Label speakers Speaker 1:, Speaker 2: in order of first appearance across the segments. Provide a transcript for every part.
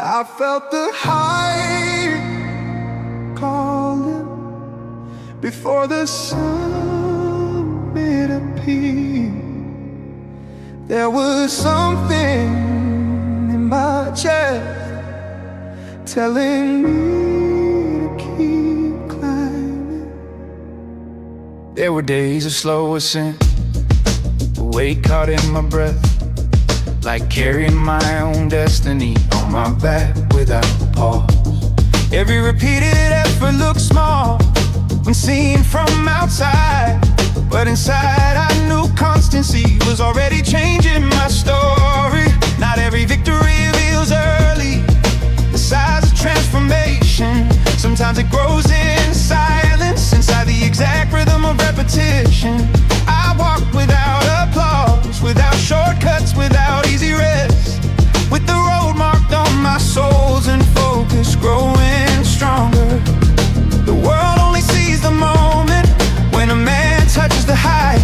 Speaker 1: I felt the high calling before the summit appeared. There was something in my chest telling me to keep climbing. There were days of slow ascent, the weight caught in my breath, like carrying my own destiny on my back without pause. Every repeated effort looked small when seen from outside, but inside I knew constancy was already changing my story. Not every victory reveals early the size of transformation. Sometimes it grows in silence, inside the exact rhythm of repetition. I walked without applause, without shortcuts, without easy rest, with the road marked on my soles and focus growing stronger. The world only sees the moment when a man touches the height,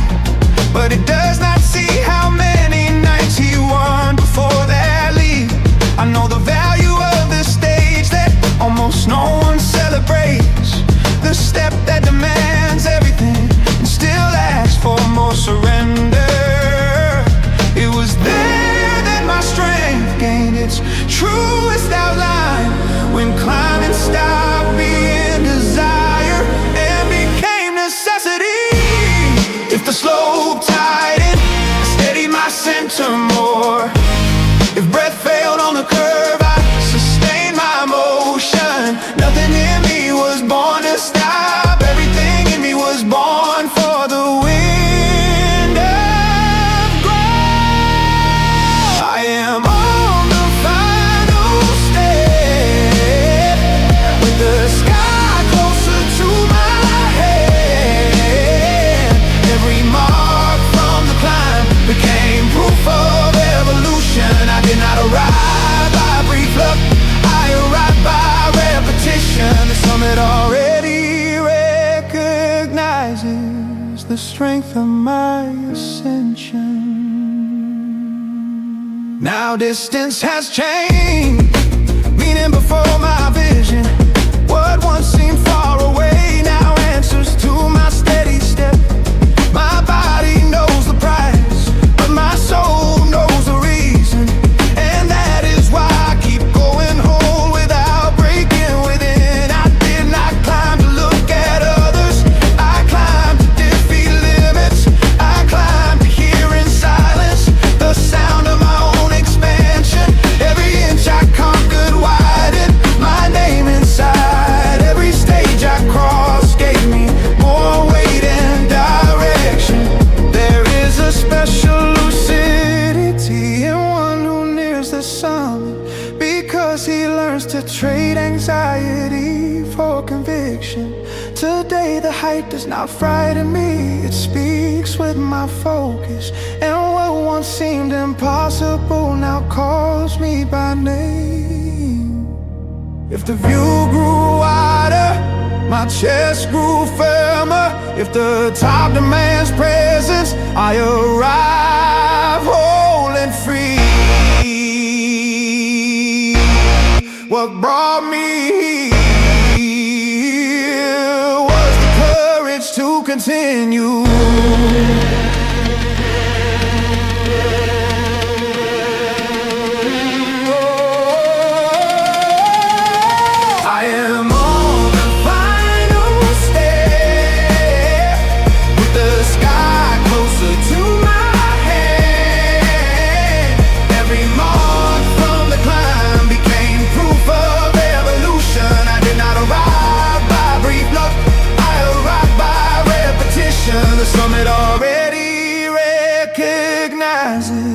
Speaker 1: but it does not see how many nights he won before that leap. I know the value of the stage that almost no one celebrates, the step that demands everything and still asks for more surrender. It was there that my strength gained its truest outline, when climbing stopped being desire and became necessity. If the slope tightened, I steadied my center more. If breath failed on the curve, I sustained my motion. Nothing in me was born to stop, everything in me was born for the wind of growth. I am on the final step, with the sky closer to my head. Every mark from the climb became proof of evolution. I did not arrive by brief luck, I arrived by repetition. The summit already recognizes the strength of my ascension. Now distance has changed, meaning before my vision. What once seemed far away now answers to my steady step. My body knows the price, but my soul knows the reason, and that is why I keep going whole without breaking within. I did not climb to look at others, I climbed to defeat limits. I climbed to hear in silence the sound of my own expansion. Every inch I conquered widened my name inside. Every stage I crossed gave me more weight and direction. There is a special lucidity in one who nears the summit, because he learns to trade anxiety for conviction. Today the height does not frighten me, it speaks with my focus. And what once seemed impossible now calls me by name. If the view grew wider, my chest grew firmer. If the top demands presence, I arrive whole and free. What brought me here was the courage to continue. I am on the final step, with the sky closer to my head. Every mark from the climb became proof of evolution. I did not arrive by brief luck, I arrived by repetition. The summit already recognizes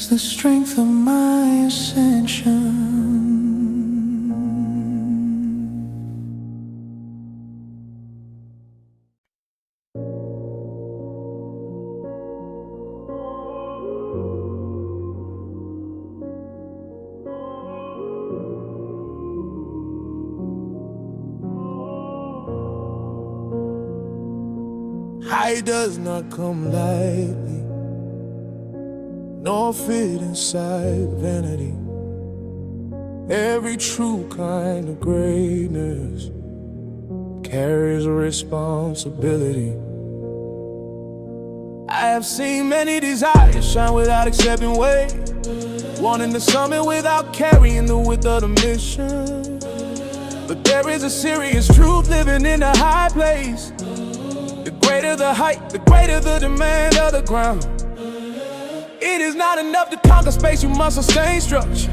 Speaker 1: the strength of my ascension. High does not come lightly, nor fit inside vanity. Every true kind of greatness carries a responsibility. I have seen many desires shine without accepting weight, wanting the summit without carrying the width of the mission. But there is a serious truth living in a high place. The greater the height, the greater the demand of the ground. It is not enough to conquer space, you must sustain structure.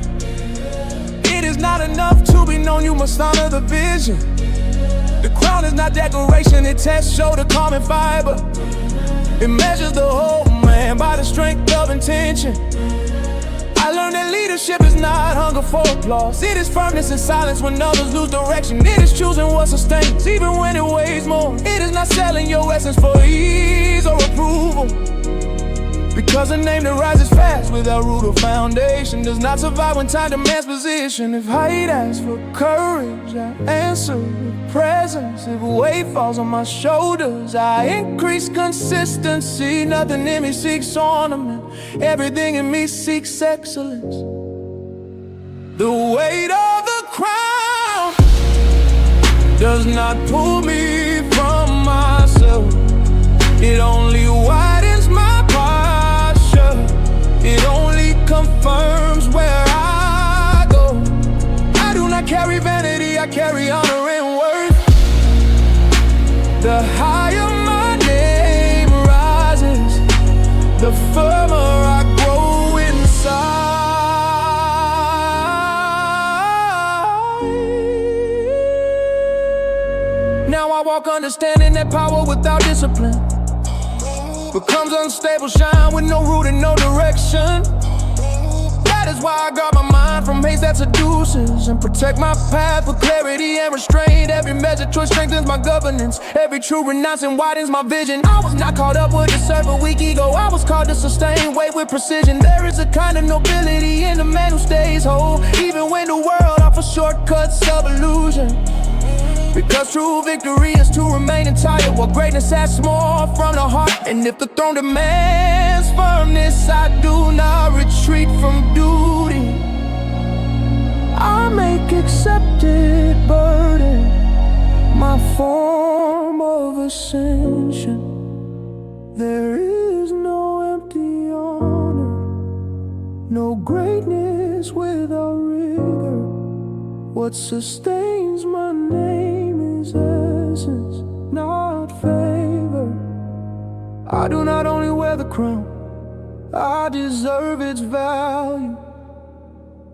Speaker 1: It is not enough to be known, you must honor the vision. The crown is not decoration, it tests shoulder, calm and fiber. It measures the whole man by the strength of intention. I learned that leadership is not hunger for applause. It is firmness and silence when others lose direction. It is choosing what sustains, even when it weighs more. It is not selling your essence for ease or approval, because a name that rises fast without root or foundation does not survive when time demands position. If height asks for courage, I answer with presence. If weight falls on my shoulders, I increase consistency. Nothing in me seeks ornament, everything in me seeks excellence. The weight of the crown does not pull me from myself. It only widens my posture. It only confirms where I go. I do not carry vanity, I carry honor and worth. The higher my name rises, the firmer I grow inside. Now I walk understanding that power without discipline becomes unstable shine with no root and no direction. That is why I guard my mind from haze that seduces, and protect my path with clarity and restraint. Every measured choice strengthens my governance. Every true renouncing widens my vision. I was not caught up with the serve a weak ego. I was called to sustain weight with precision. There is a kind of nobility in the man who stays whole, even when the world offers shortcuts of illusion. Because true victory is to remain entire, while greatness asks more from the heart. And if the throne demands firmness, I do not retreat from duty. I make accepted burden my form of ascension. There is no empty honor, no greatness without rigor. What sustains my name is essence, not favor. I do not only wear the crown, I deserve its value.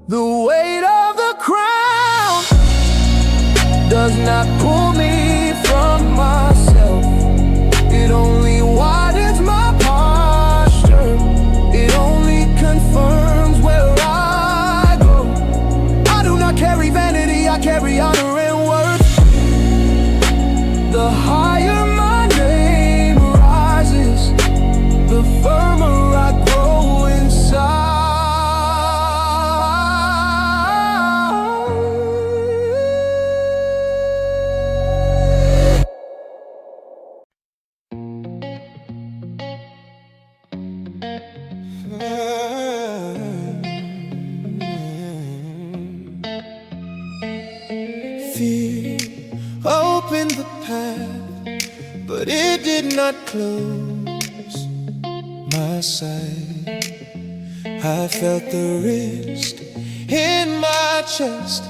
Speaker 1: The weight of the crown does not pull me from myself. It only widens my posture. It only confirms where I go. I do not carry vanity, I carry honor and worth. The higher my name rises, the firmer I grow inside. Fear opened the path, but it did not close my sight. I felt the wrist in my chest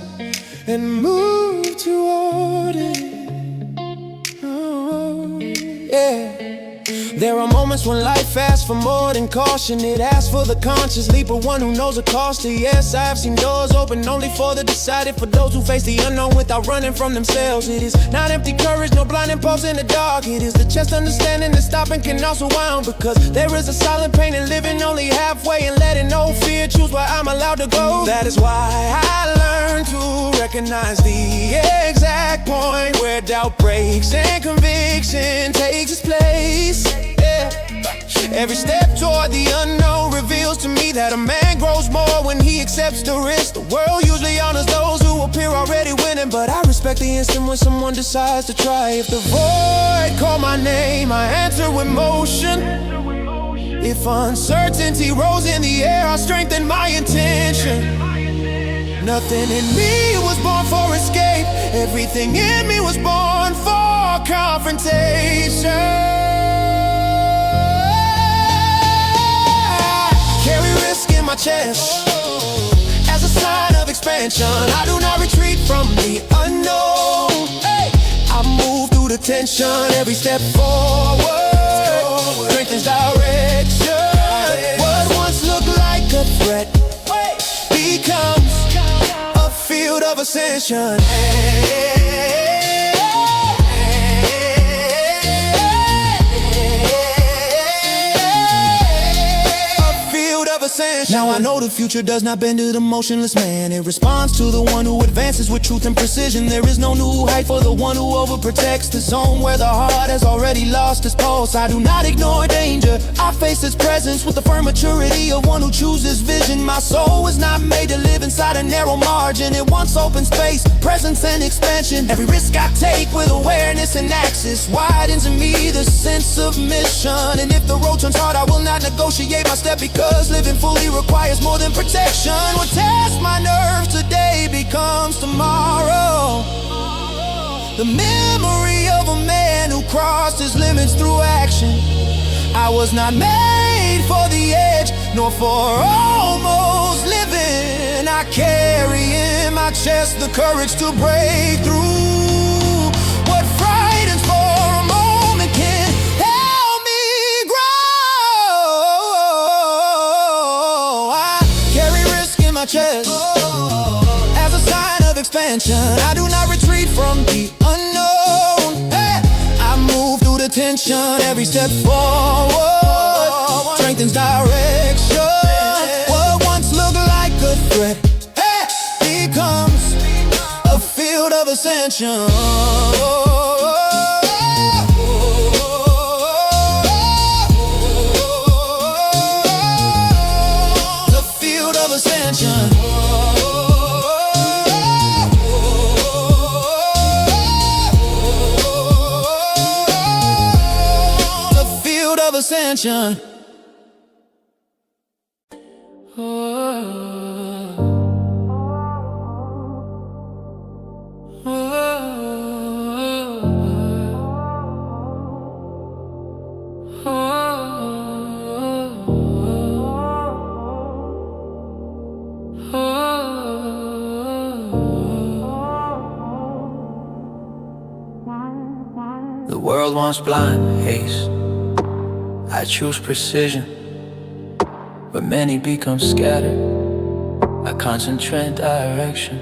Speaker 1: and moved toward it. Oh, yeah. There are moments when life asks for more than caution. It asks for the conscious leap of one who knows the cost to. Yes, I have seen doors open only for the decided, for those who face the unknown without running from themselves. It is not empty courage, no blind impulse in the dark. It is the chest understanding that stopping can also wound, because there is a silent pain in living only halfway and letting no fear choose where I'm allowed to go. That is why I learned to recognize the exact point where doubt breaks and conviction takes its place. Every step toward the unknown reveals to me that a man grows more when he accepts the risk. The world usually honors those who appear already winning, but I respect the instant when someone decides to try. If the void call my name, I answer with motion. If uncertainty rose in the air, I strengthened my intention. Nothing in me was born for escape. Everything in me was born for confrontation. I carry risk in my chest as a sign of expansion. I do not retreat from the unknown. Hey, I move through the tension. Every step forward strengthens direction. What once looked like a threat becomes a field of ascension. Now I know the future does not bend to the motionless man. It responds to the one who advances with truth and precision. There is no new height for the one who overprotects the zone where the heart has already lost its pulse. I do not ignore danger, I face its presence with the firm maturity of one who chooses vision. My soul was not made to live inside a narrow margin. It wants open space, presence and expansion. Every risk I take with awareness and access widens in me the sense of mission. And if the road turns hard, I will not negotiate my step, because living fully requires more than protection. What tests my nerves today becomes tomorrow. The memory of a man who crossed his limits through action. I was not made for the edge, nor for almost living. I carry in my chest the courage to break through. What frightens for a moment can help me grow. I carry risk in my chest as a sign of expansion. I do not retreat from the unknown. Hey, I move through the tension. Every step forward strengthens direction. What once looked like a threat becomes a field of ascension. The field of ascension. The field of ascension.
Speaker 2: The world wants blind haste, I choose precision. But many become scattered, I concentrate direction.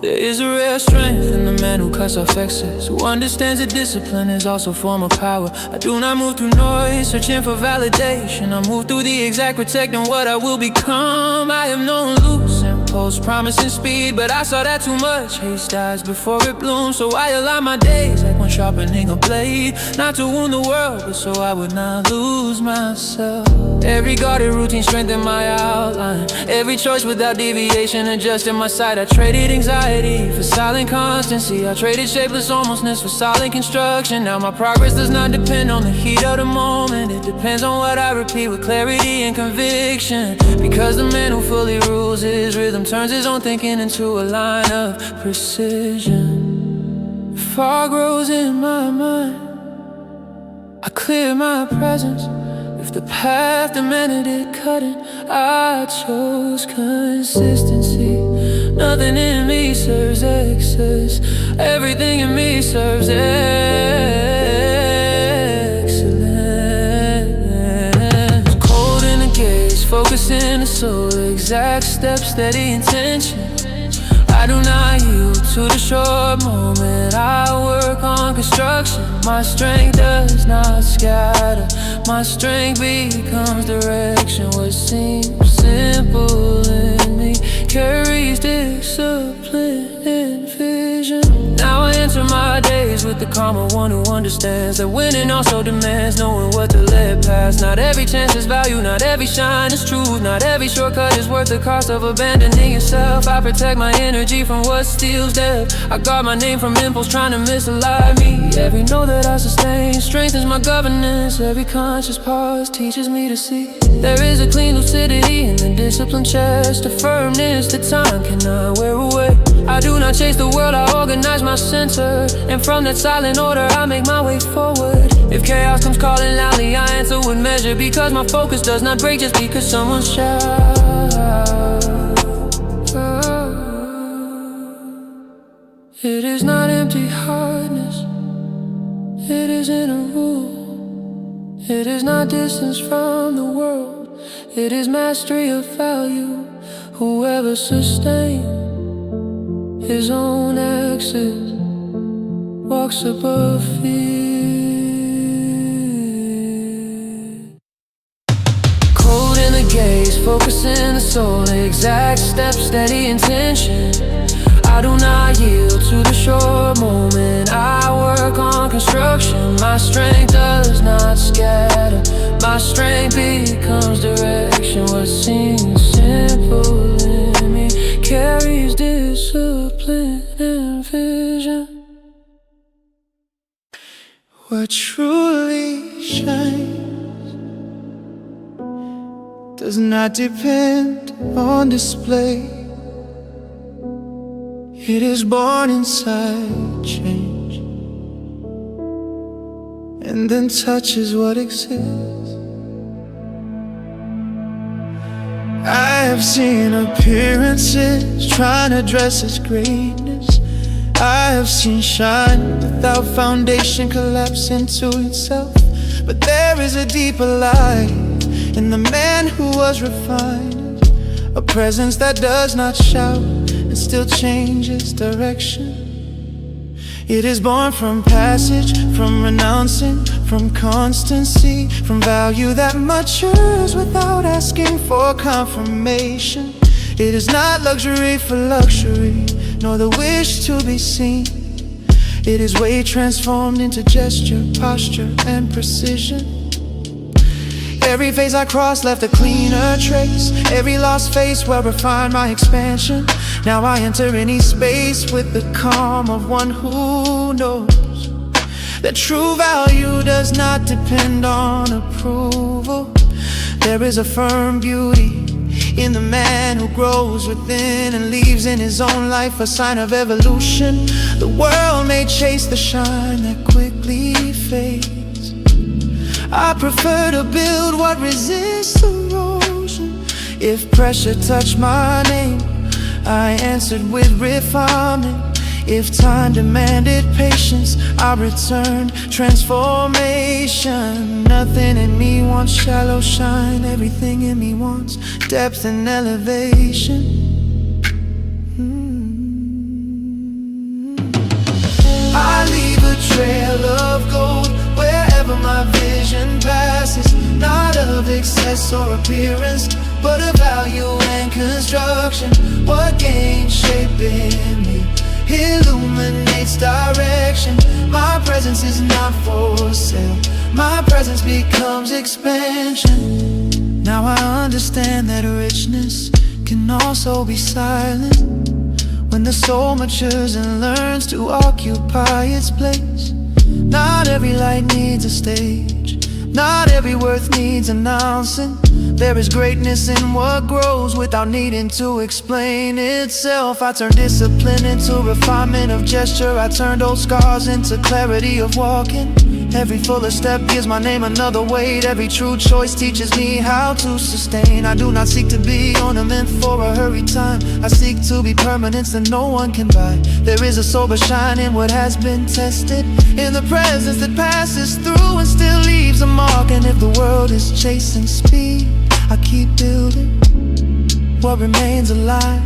Speaker 2: There is a rare strength in the man who cuts off excess, who understands that discipline is also a form of power. I do not move through noise, searching for validation. I move through the exact, protecting what I will become. I am known loose impulse, promising speed, but I saw that too much. Haste dies before it blooms, so I align my days like when sharpening a blade. Not to wound the world, but so I would not lose myself. Every guarded routine strengthened my outline. Every choice without deviation adjusted my sight. I traded anxiety for silent constancy. I traded shapeless almostness for solid construction. Now my progress does not depend on the heat of the moment. It depends on what I repeat with clarity and conviction. Because the man who fully rules his rhythm turns his own thinking into a line of precision. Fog grows in my mind, I clear my presence. If the path demanded it cutting, I chose consistency. Nothing in me serves excess, everything in me serves excellence. Cold in the gaze, focus in the soul, exact steps, steady intention. I do not yield to the short moment, I work on construction. My strength does not scatter, my strength becomes direction. What seems simple in me carries discipline and vision. Now I enter my days with the calmer one who understands that winning also demands knowing what to let pass. Not every chance is value, not every shine is truth, not every shortcut is worth the cost of abandoning yourself. I protect my energy from what steals depth. I guard my name from impulse trying to misalign me. Every note that I sustain strengthens my governance. Every conscious pause teaches me to see there is a clean lucidity in the disciplined chest, a firmness that time cannot wear away. I do not chase the world, I organize my center, and from that silent order I make my way forward. If chaos comes calling loudly, I answer with measure, because my focus does not break just because someone shouts. It is not empty hardness, it is inner rule. It is not distance from the world, it is mastery of value. Whoever sustains his own exit walks above fear. Cold in the gaze, focus in the soul, exact step, steady intention. I do not yield to the short moment, I work on construction. My strength does not scatter, my strength becomes direction. What seems simple in me carries discipline and vision.
Speaker 1: What truly shines does not depend on display. It is born inside change, and then touches what exists. I have seen appearances trying to dress its greatness. I have seen shine without foundation collapse into itself. But there is a deeper light in the man who was refined, a presence that does not shout and still changes direction. It is born from passage, from renouncing, from constancy, from value that matures without asking for confirmation. It is not luxury for luxury, nor the wish to be seen. It is weight transformed into gesture, posture, and precision. Every phase I crossed left a cleaner trace. Every lost face well refined my expansion. Now I enter any space with the calm of one who knows that true value does not depend on approval. There is a firm beauty in the man who grows within and leaves in his own life a sign of evolution. The world may chase the shine that quickly fades. I prefer to build what resists erosion. If pressure touched my name, I answered with refinement. If time demanded patience, I returned transformation. Nothing in me wants shallow shine, everything in me wants depth and elevation. I leave a trail of gold wherever my vision passes, not of excess or appearance, but of value and construction. What gains shape in me illuminates direction. My presence is not for sale, my presence becomes expansion. Now I understand that richness can also be silent, when the soul matures and learns to occupy its place. Not every light needs a stage, not every worth needs announcing. There is greatness in what grows without needing to explain itself. I turned discipline into refinement of gesture. I turned old scars into clarity of walking. Every fuller step gives my name another weight. Every true choice teaches me how to sustain. I do not seek to be ornament for a hurried time. I seek to be permanence that no one can buy. There is a sober shine in what has been tested, in the presence that passes through and still leaves a mark. And if the world is chasing speed, I keep building what remains alive,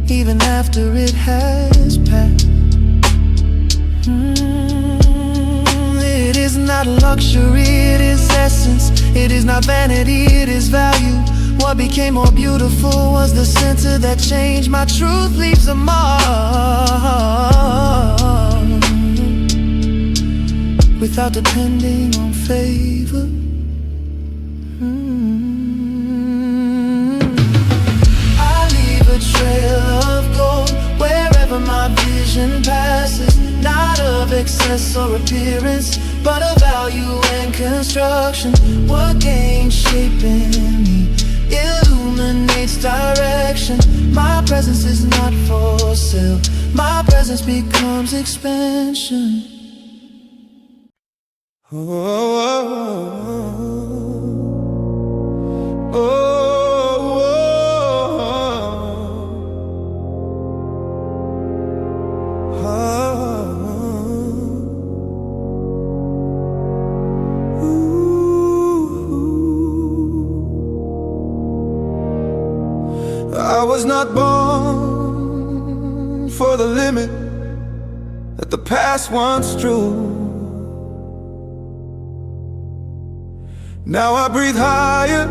Speaker 1: even after it has passed. It is not luxury, it is essence. It is not vanity, it is value. What became more beautiful was the center that changed. My truth leaves a mark. without depending on favor. I leave a trail of gold wherever my vision passes, not of excess or appearance, but of value and construction. What gains shaping me illuminates direction. My presence is not for sale, my presence becomes expansion.
Speaker 3: I was not born for the limit that the past once drew. Now I breathe higher,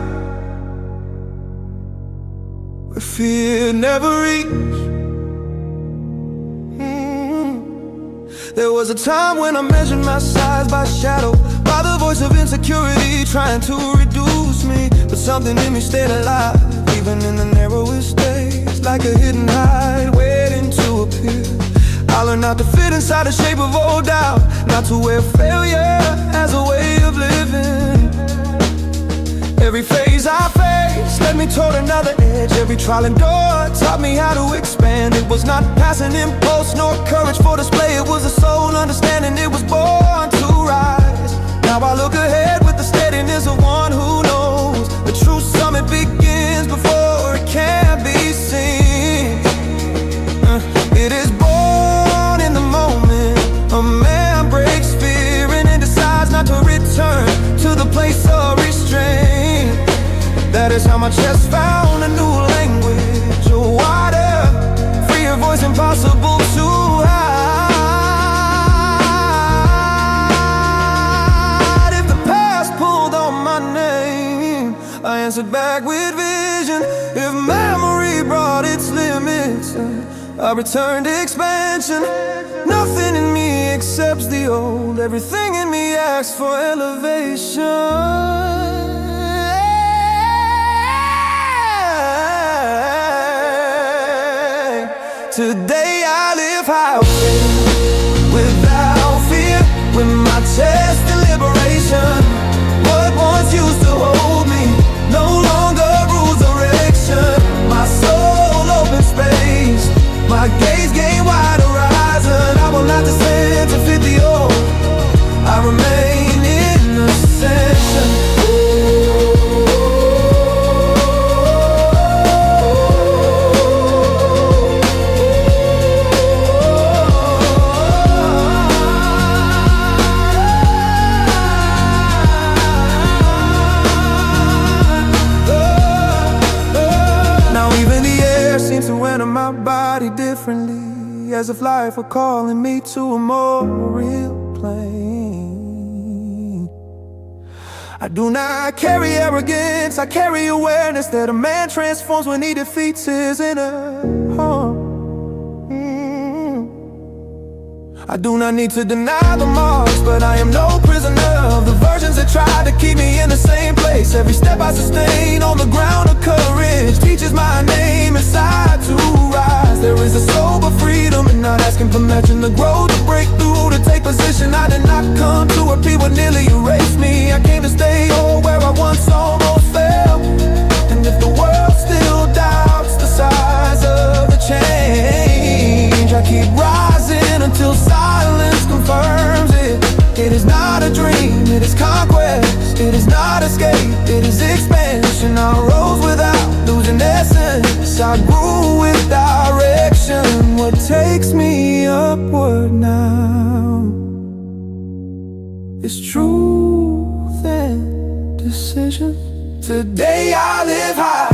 Speaker 3: where fear never reached. There was a time when I measured my size by shadow, by the voice of insecurity trying to reduce me. But something in me stayed alive, even in the narrowest days, like a hidden hide waiting to appear. I learned not to fit inside the shape of old doubt, not to wear failure as a way of living. Every phase I faced led me toward another edge. Every trial and door taught me how to expand. It was not passing impulse nor courage for display. It was a soul understanding, it was born to rise. Now I look ahead with the steadiness of one who knows the true summit begins before it can be seen. It is born in the moment. A man breaks fear and then decides not to return to the place of restraint. That is how my chest found a new language, a wider, freer voice, impossible to hide. If the past pulled on my name, I answered back with vision. If memory brought its limits, I returned to expansion. Nothing in me accepts the old, everything in me asks for elevation. Today I live highway without fear, with my chest in liberation. What once used to hold me no longer rules direction. My soul open space, my gaze gain wide horizon. I will not descend to fit the old, I remain in ascension. My body differently, as if life were calling me to a more real plane. I do not carry arrogance, I carry awareness that a man transforms when he defeats his inner harm. I do not need to deny the marks, but I am no prisoner of the versions that try to keep me in the same place. Every step I sustain on the ground of courage teaches my name inside to rise. There is a sober freedom in not asking permission to grow, to break through, to take position. I did not come to where people nearly erased me. I came to stay whole where I once almost fell. And if the world still doubts the size of the change, I keep rising until silence confirms it. It is not a dream, it is conquest. It is not escape, it is expansion. I rose without losing essence, I grew with direction. What takes me upward now is truth and decision. Today I live high